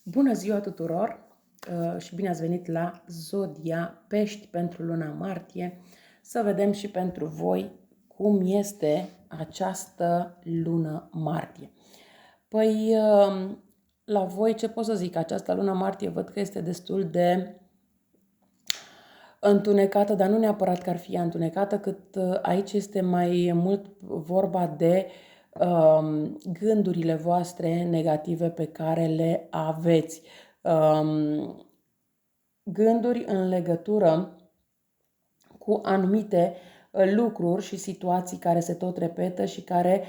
Bună ziua tuturor și bine ați venit la Zodia Pești pentru luna martie. Să vedem și pentru voi cum este această lună martie. Păi, la voi ce pot să zic? Această lună martie văd că este destul de întunecată, dar nu neapărat că ar fi întunecată, cât aici este mai mult vorba de gândurile voastre negative pe care le aveți. Gânduri în legătură cu anumite lucruri și situații care se tot repetă și care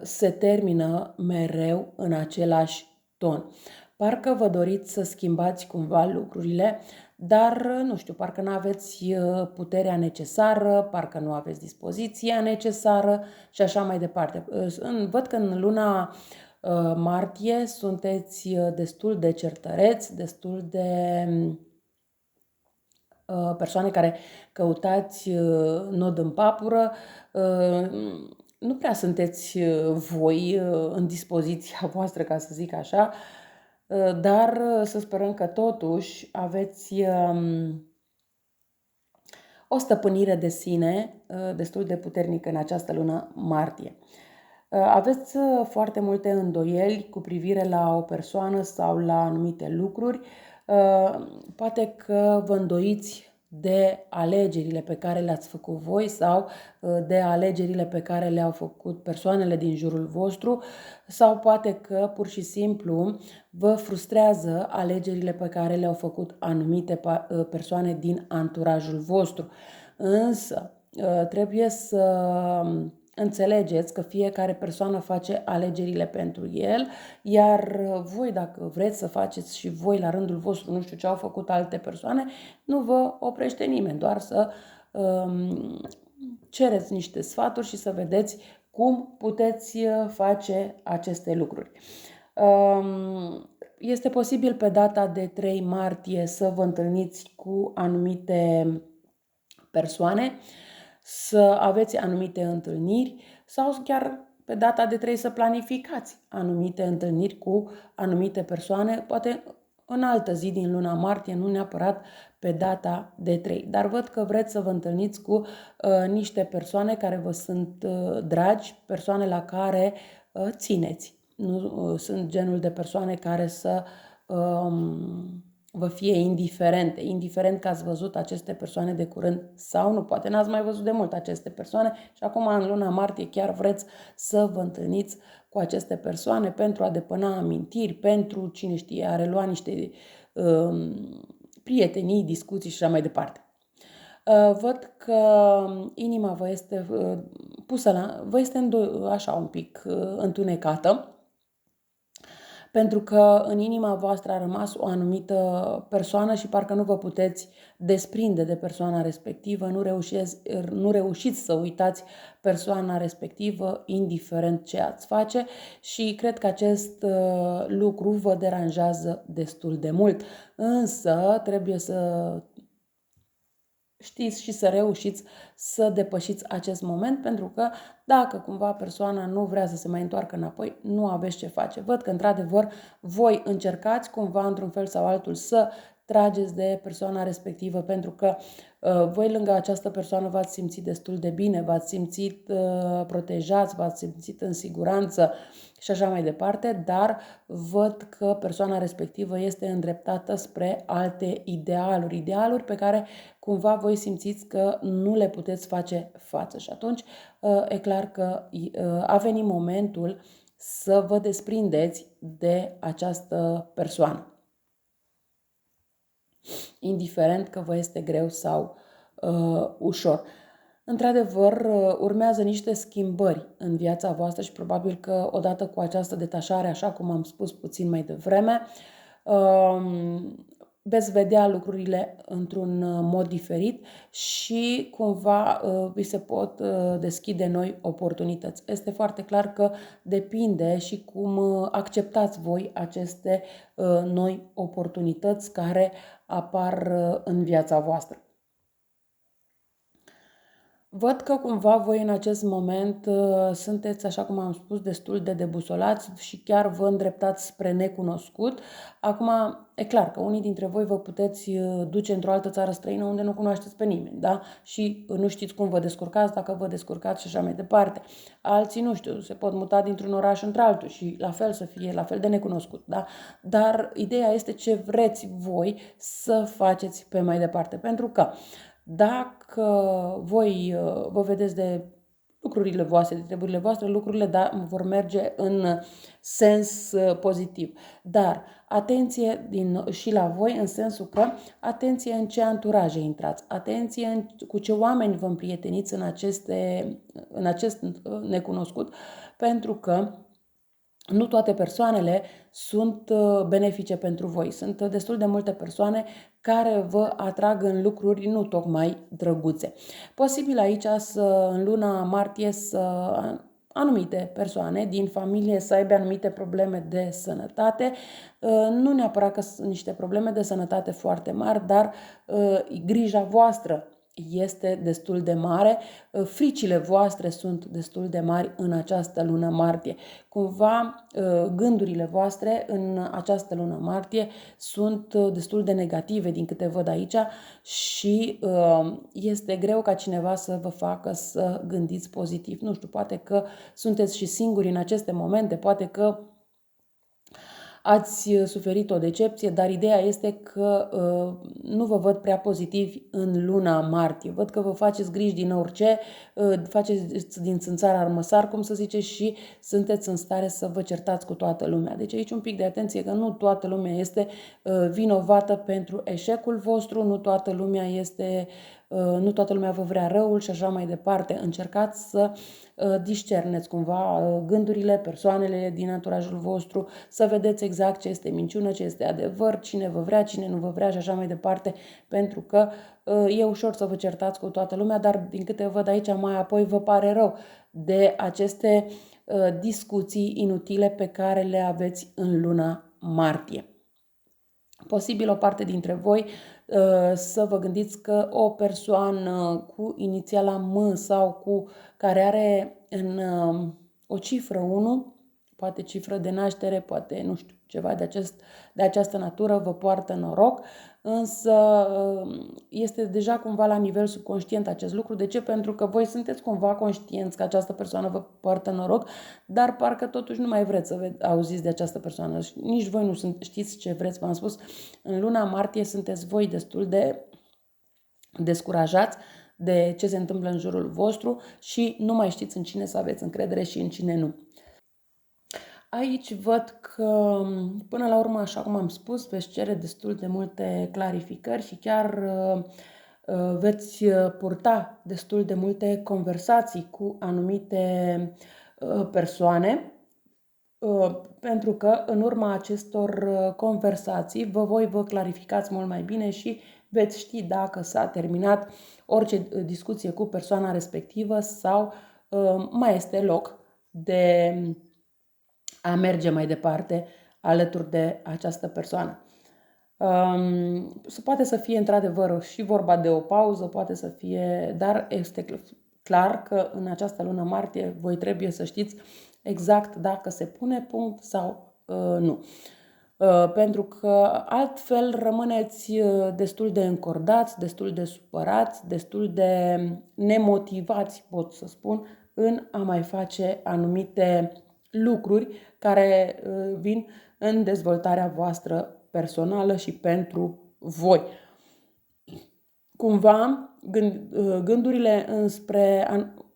se termină mereu în același ton. Parcă vă doriți să schimbați cumva lucrurile, dar nu știu, parcă nu aveți puterea necesară, parcă nu aveți dispoziția necesară și așa mai departe. Văd că în luna martie sunteți destul de certăreți, destul de persoane care căutați nod în papură, nu prea sunteți voi în dispoziția voastră, ca să zic așa, dar să sperăm că totuși aveți o stăpânire de sine destul de puternică în această lună martie. Aveți foarte multe îndoieli cu privire la o persoană sau la anumite lucruri. Poate că vă îndoiți de alegerile pe care le-ați făcut voi sau de alegerile pe care le-au făcut persoanele din jurul vostru, sau poate că pur și simplu vă frustrează alegerile pe care le-au făcut anumite persoane din anturajul vostru. Însă trebuie să înțelegeți că fiecare persoană face alegerile pentru el, iar voi, dacă vreți să faceți și voi la rândul vostru, nu știu ce au făcut alte persoane, nu vă oprește nimeni, doar să cereți niște sfaturi și să vedeți cum puteți face aceste lucruri. Este posibil pe data de 3 martie să vă întâlniți cu anumite persoane, să aveți anumite întâlniri sau chiar pe data de 3 să planificați anumite întâlniri cu anumite persoane, poate în altă zi din luna martie, nu neapărat pe data de 3. Dar văd că vreți să vă întâlniți cu niște persoane care vă sunt dragi, persoane la care țineți. Nu sunt genul de persoane care să vă fie indiferente, indiferent că ați văzut aceste persoane de curând sau nu. Poate n-ați mai văzut de mult aceste persoane și acum în luna martie chiar vreți să vă întâlniți cu aceste persoane pentru a depăna amintiri, pentru, cine știe, a relua niște prietenii, discuții și așa mai departe. Văd că inima vă este pusă vă este așa un pic întunecată, pentru că în inima voastră a rămas o anumită persoană și parcă nu vă puteți desprinde de persoana respectivă, nu reușiți să uitați persoana respectivă, indiferent ce ați face, și cred că acest lucru vă deranjează destul de mult. Însă trebuie să știți și să reușiți să depășiți acest moment, pentru că dacă cumva persoana nu vrea să se mai întoarcă înapoi, nu aveți ce face. Văd că într-adevăr voi încercați cumva într-un fel sau altul să trageți de persoana respectivă, pentru că voi lângă această persoană v-ați simțit destul de bine, v-ați simțit protejați, v-ați simțit în siguranță și așa mai departe, dar văd că persoana respectivă este îndreptată spre alte idealuri, idealuri pe care cumva voi simțiți că nu le puteți face față. Și atunci e clar că a venit momentul să vă desprindeți de această persoană, indiferent că vă este greu sau ușor. Într-adevăr, urmează niște schimbări în viața voastră și probabil că odată cu această detașare, așa cum am spus puțin mai devreme, veți vedea lucrurile într-un mod diferit și cumva vi se pot deschide noi oportunități. Este foarte clar că depinde și cum acceptați voi aceste noi oportunități care apar în viața voastră. Văd că cumva voi în acest moment sunteți, așa cum am spus, destul de debusolați și chiar vă îndreptați spre necunoscut. Acum, e clar că unii dintre voi vă puteți duce într-o altă țară străină unde nu cunoașteți pe nimeni, da? Și nu știți cum vă descurcați, dacă vă descurcați și așa mai departe. Alții, nu știu, se pot muta dintr-un oraș într-altul și la fel să fie, la fel de necunoscut, da? Dar ideea este ce vreți voi să faceți pe mai departe, pentru că dacă voi vă vedeți de lucrurile voastre, de treburile voastre, lucrurile vor merge în sens pozitiv. Dar atenție și la voi în sensul că atenție în ce anturaje intrați, atenție cu ce oameni vă împrieteniți în acest necunoscut, pentru că nu toate persoanele sunt benefice pentru voi. Sunt destul de multe persoane care vă atrag în lucruri nu tocmai drăguțe. Posibil aici în luna martie anumite persoane din familie să aibă anumite probleme de sănătate, nu neapărat că sunt niște probleme de sănătate foarte mari, dar grija voastră este destul de mare, fricile voastre sunt destul de mari în această lună martie. Cumva gândurile voastre în această lună martie sunt destul de negative din câte văd aici și este greu ca cineva să vă facă să gândiți pozitiv. Nu știu, poate că sunteți și singuri în aceste momente, poate că ați suferit o decepție, dar ideea este că nu vă văd prea pozitivi în luna martie. Văd că vă faceți griji din orice, faceți din țânțar armăsar, cum să zice, și sunteți în stare să vă certați cu toată lumea. Deci aici un pic de atenție că nu toată lumea este vinovată pentru eșecul vostru, nu toată lumea vă vrea răul și așa mai departe. Încercați să discerneți cumva gândurile, persoanele din anturajul vostru, să vedeți exact ce este minciună, ce este adevăr, cine vă vrea, cine nu vă vrea și așa mai departe, pentru că e ușor să vă certați cu toată lumea, dar din câte văd aici mai apoi vă pare rău de aceste discuții inutile pe care le aveți în luna martie. Posibil o parte dintre voi să vă gândiți că o persoană cu inițiala M sau care are în o cifră 1, poate cifră de naștere, poate, nu știu, ceva de această natură, vă poartă noroc, însă este deja cumva la nivel subconștient acest lucru. De ce? Pentru că voi sunteți cumva conștienți că această persoană vă poartă noroc, dar parcă totuși nu mai vreți să auziți de această persoană. Nici voi nu știți ce vreți, v-am spus. În luna martie sunteți voi destul de descurajați de ce se întâmplă în jurul vostru și nu mai știți în cine să aveți încredere și în cine nu. Aici văd că, până la urmă, așa cum am spus, veți cere destul de multe clarificări și chiar veți purta destul de multe conversații cu anumite persoane, pentru că în urma acestor conversații vă clarificați mult mai bine și veți ști dacă s-a terminat orice discuție cu persoana respectivă sau mai este loc de a merge mai departe alături de această persoană. Poate să fie într-adevăr și vorba de o pauză, poate să fie, dar este clar că în această lună martie voi trebuie să știți exact dacă se pune punct sau nu. Pentru că altfel rămâneți destul de încordați, destul de supărați, destul de nemotivați, pot să spun, în a mai face anumite lucruri care vin în dezvoltarea voastră personală și pentru voi. Cumva, gândurile înspre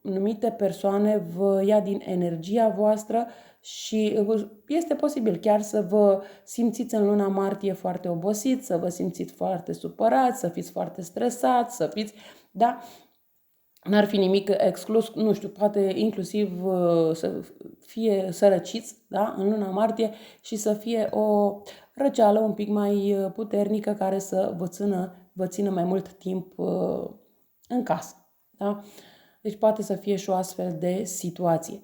anumite persoane vă ia din energia voastră și este posibil chiar să vă simțiți în luna martie foarte obosiți, să vă simțiți foarte supărați, să fiți foarte stresați, să fiți, da, n-ar fi nimic exclus, nu știu, poate inclusiv să fie sărăciți, da, în luna martie și să fie o răceală un pic mai puternică care să vă țină mai mult timp în casă, da? Deci poate să fie și o astfel de situație.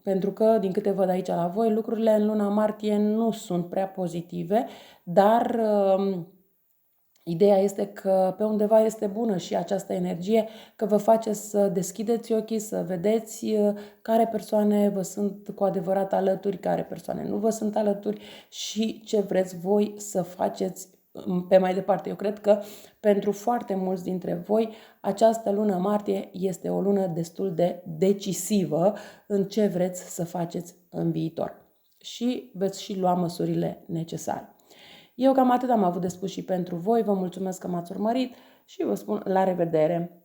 Pentru că, din câte văd aici la voi, lucrurile în luna martie nu sunt prea pozitive, dar Ideea este că pe undeva este bună și această energie, că vă face să deschideți ochii, să vedeți care persoane vă sunt cu adevărat alături, care persoane nu vă sunt alături și ce vreți voi să faceți pe mai departe. Eu cred că pentru foarte mulți dintre voi această lună martie este o lună destul de decisivă în ce vreți să faceți în viitor și veți și lua măsurile necesare. Eu cam atât am avut de spus și pentru voi. Vă mulțumesc că m-ați urmărit și vă spun la revedere!